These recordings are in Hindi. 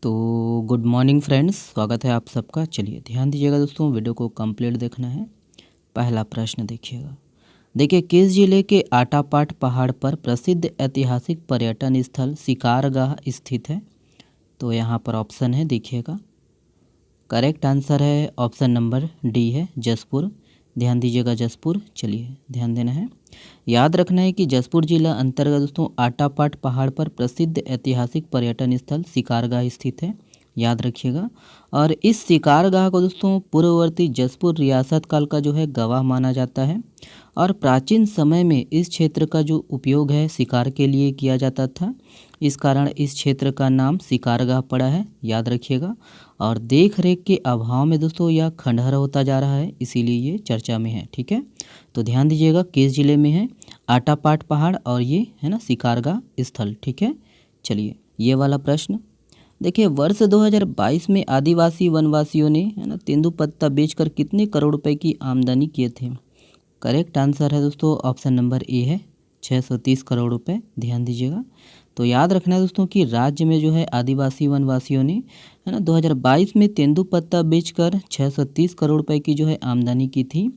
तो गुड मॉर्निंग फ्रेंड्स, स्वागत है आप सबका। चलिए ध्यान दीजिएगा दोस्तों, वीडियो को कंप्लीट देखना है। पहला प्रश्न देखिएगा। देखिए, किस जिले के आटापाट पहाड़ पर प्रसिद्ध ऐतिहासिक पर्यटन स्थल शिकारगाह स्थित है? तो यहाँ पर ऑप्शन है, देखिएगा। करेक्ट आंसर है ऑप्शन नंबर डी है, जसपुर। ध्यान दीजिएगा, जसपुर। चलिए ध्यान देना है, याद रखना है कि जसपुर जिला अंतर्गत दोस्तों आटापाट पहाड़ पर प्रसिद्ध ऐतिहासिक पर्यटन स्थल शिकारगाह स्थित है, याद रखिएगा। और इस शिकारगाह को दोस्तों पूर्ववर्ती जसपुर रियासत काल का जो है गवाह माना जाता है। और प्राचीन समय में इस क्षेत्र का जो उपयोग है शिकार के लिए किया जाता था, इस कारण इस क्षेत्र का नाम शिकारगाह पड़ा है, याद रखिएगा। और देख रेख के अभाव में दोस्तों यह खंडहर होता जा रहा है, इसीलिए ये चर्चा में है। ठीक है, तो ध्यान दीजिएगा किस जिले में है आटापाट पहाड़, और ये है ना शिकारगाह स्थल। ठीक है, चलिए ये वाला प्रश्न देखिए। वर्ष 2022 में आदिवासी वनवासियों ने है ना तेंदुपत्ता बेचकर कितने करोड़ रुपए की आमदनी किए थे? करेक्ट आंसर है दोस्तों ऑप्शन नंबर ए है, 630 करोड़ रुपए। ध्यान दीजिएगा। तो याद रखना है दोस्तों कि राज्य में जो है आदिवासी वनवासियों ने है ना 2022 में तेंदुपत्ता बेचकर 630 करोड़ रुपए की जो है आमदनी की थी।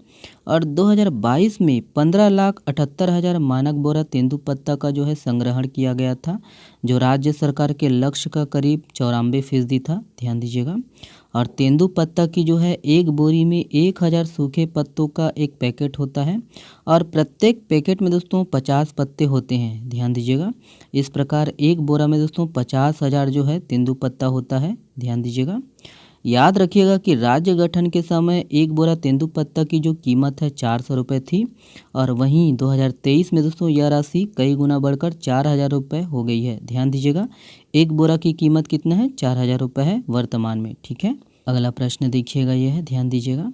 और 2022 में 15,78,000 मानक बोरा तेंदुपत्ता का जो है संग्रहण किया गया था, जो राज्य सरकार के लक्ष्य का करीब 94% था। ध्यान दीजिएगा। और तेंदुपत्ता की जो है एक बोरी में 1000 सूखे पत्तों का एक पैकेट होता है, और प्रत्येक पैकेट में दोस्तों 50 पत्ते होते हैं। ध्यान दीजिएगा। इस प्रकार एक बोरा में दोस्तों 50,000 जो है तेंदुपत्ता होता है। ध्यान दीजिएगा। याद रखिएगा कि राज्य गठन के समय एक बोरा तेंदुपत्ता की जो कीमत है 400 रुपये थी, और वहीं 2023 में दोस्तों यह राशि कई गुना बढ़कर 4000 रुपये हो गई है। ध्यान दीजिएगा, एक बोरा की कीमत कितना है? 4000 रुपये है वर्तमान में। ठीक है, अगला प्रश्न देखिएगा, ये है, ध्यान दीजिएगा।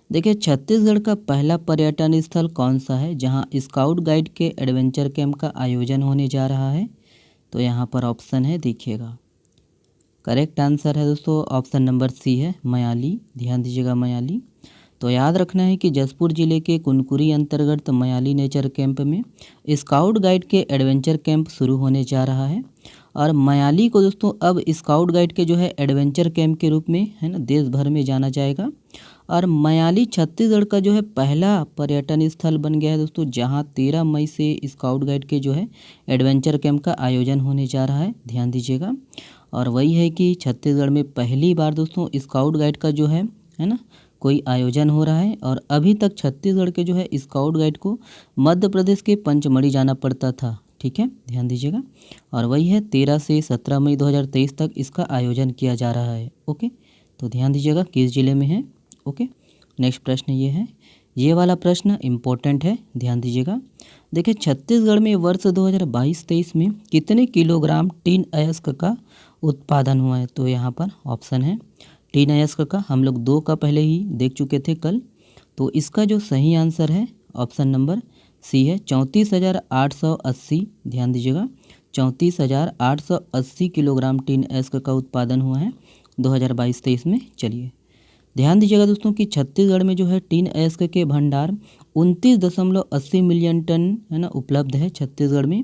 देखिए, छत्तीसगढ़ का पहला पर्यटन स्थल कौन सा है जहां स्काउट गाइड के एडवेंचर कैंप का आयोजन होने जा रहा है? तो यहाँ पर ऑप्शन है, देखिएगा। करेक्ट आंसर है दोस्तों ऑप्शन नंबर सी है, मयाली। ध्यान दीजिएगा, मयाली। तो याद रखना है कि जसपुर जिले के कुनकुरी अंतर्गत मयाली नेचर कैंप में स्काउट गाइड के एडवेंचर कैंप शुरू होने जा रहा है। और मयाली को दोस्तों अब स्काउट गाइड के जो है एडवेंचर कैंप के रूप में है ना देश भर में जाना जाएगा। और मयाली छत्तीसगढ़ का जो है पहला पर्यटन स्थल बन गया है दोस्तों, जहां 13 मई से स्काउट गाइड के जो है एडवेंचर कैंप का आयोजन होने जा रहा है। ध्यान दीजिएगा। और वही है कि छत्तीसगढ़ में पहली बार दोस्तों स्काउट गाइड का जो है ना कोई आयोजन हो रहा है। और अभी तक छत्तीसगढ़ के जो है स्काउट गाइड को मध्य प्रदेश के पंचमढ़ी जाना पड़ता था। ठीक है, ध्यान दीजिएगा। और वही है 13 से 17 मई 2023 तक इसका आयोजन किया जा रहा है। ओके, तो ध्यान दीजिएगा किस जिले में है। ओके, नेक्स्ट प्रश्न ये है, ये वाला प्रश्न इम्पोर्टेंट है, ध्यान दीजिएगा। देखिए, छत्तीसगढ़ में वर्ष 2022-23 में कितने किलोग्राम टीन अयस्क का उत्पादन हुआ है? तो यहाँ पर ऑप्शन है टीन अयस्क का, हम लोग 2 का पहले ही देख चुके थे कल। तो इसका जो सही आंसर है ऑप्शन नंबर सी है, 34,880। ध्यान दीजिएगा, 34,880 किलोग्राम टीन अयस्क का उत्पादन हुआ है 2022-23 में। चलिए ध्यान दीजिएगा दोस्तों कि छत्तीसगढ़ में जो है टीन अयस्क के भंडार 29.80 मिलियन टन है ना उपलब्ध है छत्तीसगढ़ में।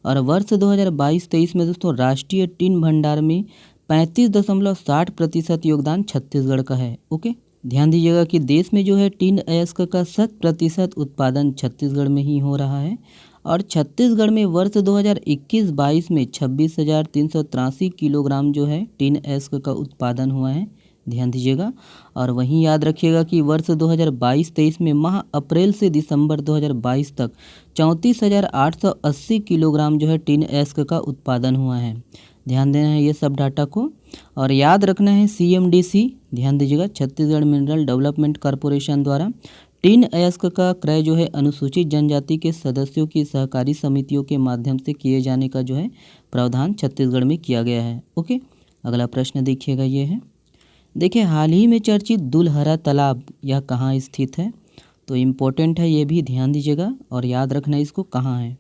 और वर्ष 2022-23 में दोस्तों राष्ट्रीय टीन भंडार में 35.60% योगदान छत्तीसगढ़ का है। ओके, ध्यान दीजिएगा कि देश में जो है टीन अयस्क का 100% उत्पादन छत्तीसगढ़ में ही हो रहा है। और छत्तीसगढ़ में वर्ष 2021-22 में 26,383 किलोग्राम जो है टीन अयस्क का उत्पादन हुआ है। ध्यान दीजिएगा। और वहीं याद रखिएगा कि वर्ष 2022-23 में माह अप्रैल से दिसंबर 2022 तक 34,880 किलोग्राम जो है टीन अयस्क का उत्पादन हुआ है। ध्यान देना है ये सब डाटा को। और याद रखना है CMDC, ध्यान दीजिएगा, छत्तीसगढ़ मिनरल डेवलपमेंट कॉरपोरेशन द्वारा टीन अयस्क का क्रय जो है अनुसूचित जनजाति के सदस्यों की सहकारी समितियों के माध्यम से किए जाने का जो है प्रावधान छत्तीसगढ़ में किया गया है। ओके, अगला प्रश्न देखिएगा, ये है, देखिए, हाल ही में चर्चित दुलहरा तालाब यह कहाँ स्थित है? तो इम्पोर्टेंट है ये भी, ध्यान दीजिएगा और याद रखना इसको कहाँ है।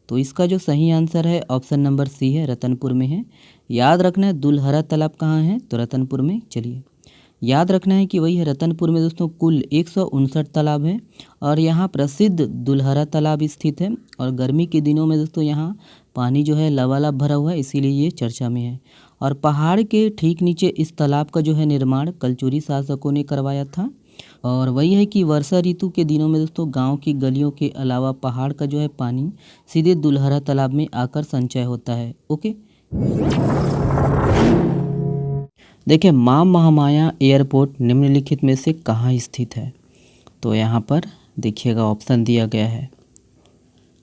तो इसका जो सही आंसर है ऑप्शन नंबर सी है, रतनपुर में है। याद रखना है दुलहरा तालाब कहाँ है? तो रतनपुर में। चलिए याद रखना है कि वही है रतनपुर में दोस्तों कुल 159 तालाब है, और यहाँ प्रसिद्ध दुलहरा तालाब स्थित है। और गर्मी के दिनों में दोस्तों यहाँ पानी जो है लबालब भरा हुआ है, इसीलिए ये चर्चा में है। और पहाड़ के ठीक नीचे इस तालाब का जो है निर्माण कलचुरी शासकों ने करवाया था। और वही है कि वर्षा ऋतु के दिनों में दोस्तों गांव की गलियों के अलावा पहाड़ का जो है पानी सीधे दुलहरा तालाब में आकर संचय होता है। ओके, देखिए मां महामाया एयरपोर्ट निम्नलिखित में से कहाँ स्थित है? तो यहाँ पर देखिएगा ऑप्शन दिया गया है।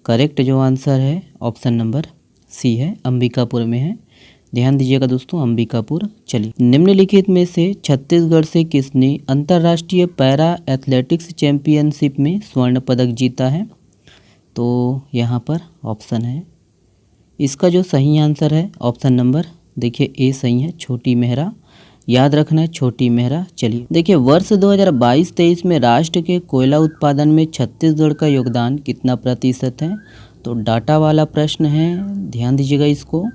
करेक्ट जो आंसर है ऑप्शन नंबर सी है, अंबिकापुर में है। ध्यान दीजिएगा दोस्तों, अंबिकापुर। चलिए, निम्नलिखित में से छत्तीसगढ़ से किसने अंतर्राष्ट्रीय पैरा एथलेटिक्स चैंपियनशिप में स्वर्ण पदक जीता है? तो यहाँ पर ऑप्शन है, इसका जो सही आंसर है ऑप्शन नंबर देखिए ए सही है, छोटी मेहरा। याद रखना है, छोटी मेहरा। चलिए देखिए, वर्ष 2022-23 में राष्ट्र के कोयला उत्पादन में छत्तीसगढ़ का योगदान कितना प्रतिशत है? तो डाटा वाला प्रश्न है, ध्यान दीजिएगा इसको।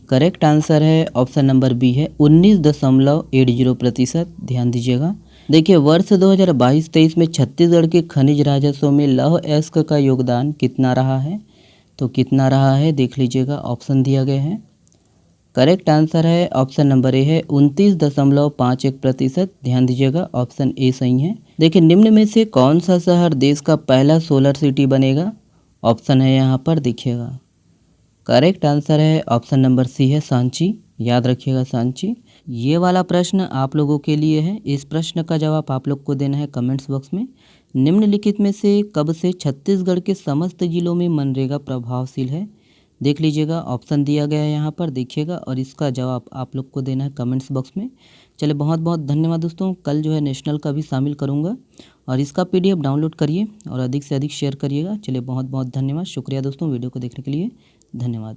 करेक्ट आंसर है ऑप्शन नंबर बी है, 19.80%। ध्यान दीजिएगा। देखिए, वर्ष 2022-23 में छत्तीसगढ़ के खनिज राजस्व में लौह अयस्क का योगदान कितना रहा है? तो कितना रहा है देख लीजिएगा, ऑप्शन दिया गया है। करेक्ट आंसर है ऑप्शन नंबर ए है, 29.51%। ध्यान दीजिएगा, ऑप्शन ए सही है। देखिए, निम्न में से कौन सा शहर देश का पहला सोलर सिटी बनेगा? ऑप्शन है यहाँ पर देखिएगा। करेक्ट आंसर है ऑप्शन नंबर सी है, सांची। याद रखिएगा, सांची। ये वाला प्रश्न आप लोगों के लिए है। इस प्रश्न का जवाब आप लोग को देना है कमेंट्स बॉक्स में। निम्नलिखित में से कब से छत्तीसगढ़ के समस्त जिलों में मनरेगा प्रभावशील है? देख लीजिएगा, ऑप्शन दिया गया है यहाँ पर देखिएगा, और इसका जवाब आप लोग को देना है कमेंट्स बॉक्स में। चलिए, बहुत बहुत धन्यवाद दोस्तों। कल जो है नेशनल का भी शामिल करूँगा, और इसका PDF डाउनलोड करिए और अधिक से अधिक शेयर करिएगा। चलिए, बहुत बहुत धन्यवाद, शुक्रिया दोस्तों वीडियो को देखने के लिए। धन्यवाद।